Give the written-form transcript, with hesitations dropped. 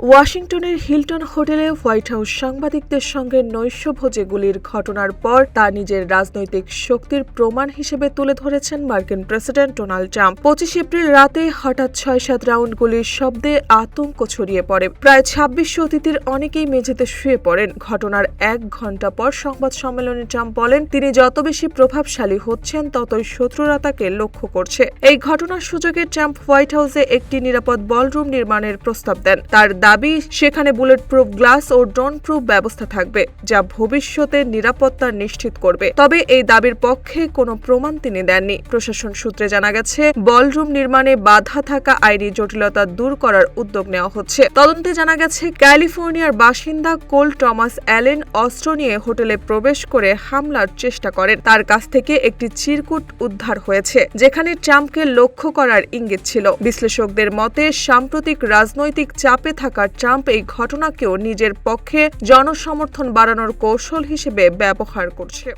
ওয়াশিংটনের হিলটন হোটেলে white house সাংবাদিকদের সঙ্গে নৈশভোজে গুলির ঘটনার পর তা নিজের রাজনৈতিক শক্তির প্রমাণ হিসেবে তুলে ধরেছেন মার্কিন প্রেসিডেন্ট ডোনাল্ড ট্রাম্প। 25 এপ্রিল রাতে হঠাৎ 6-7 রাউন্ড গুলির শব্দে আতঙ্ক ছড়িয়ে পড়ে। প্রায় 2600 অতিথির অনেকেই মেঝেতে শুয়ে পড়েন। ঘটনার 1 ঘণ্টা পর সংবাদ সম্মেলনে ট্রাম্প বলেন, তিনি যত বেশি প্রভাবশালী হচ্ছেন ততই শত্রুরা তাকে লক্ষ্য করছে। এই ঘটনার সুযোগে ট্রাম্প হোয়াইট হাউসে একটি নিরাপদ বলরুম নির্মাণের প্রস্তাব দেন। তার দাবি, সেখানে বুলেট প্রুফ গ্লাস ও ড্রোন প্রুফ ব্যবস্থা থাকবে, যা ভবিষ্যতে নিরাপত্তা নিশ্চিত করবে। তবে এই দাবির পক্ষে কোনো প্রমাণ তিনি দেননি। প্রশাসন সূত্রে জানা গেছে, বলরুম নির্মাণে বাধা থাকা আইনি জটিলতা দূর করার উদ্যোগ নেওয়া হচ্ছে। তদন্তে জানা গেছে, ক্যালিফোর্নিয়ার বাসিন্দা কোল টমাস অ্যালেন অস্ত্র নিয়ে হোটেলে প্রবেশ করে হামলার চেষ্টা করেন। তার কাছ থেকে একটি চিরকুট উদ্ধার হয়েছে, যেখানে ট্রাম্পকে লক্ষ্য করার ইঙ্গিত ছিল। বিশ্লেষকদের মতে, সাম্প্রতিক রাজনৈতিক চাপে থাকা ট্রাম্প এই ঘটনাকেও নিজের পক্ষে জনসমর্থন বাড়ানোর কৌশল হিসেবে ব্যবহার করছে।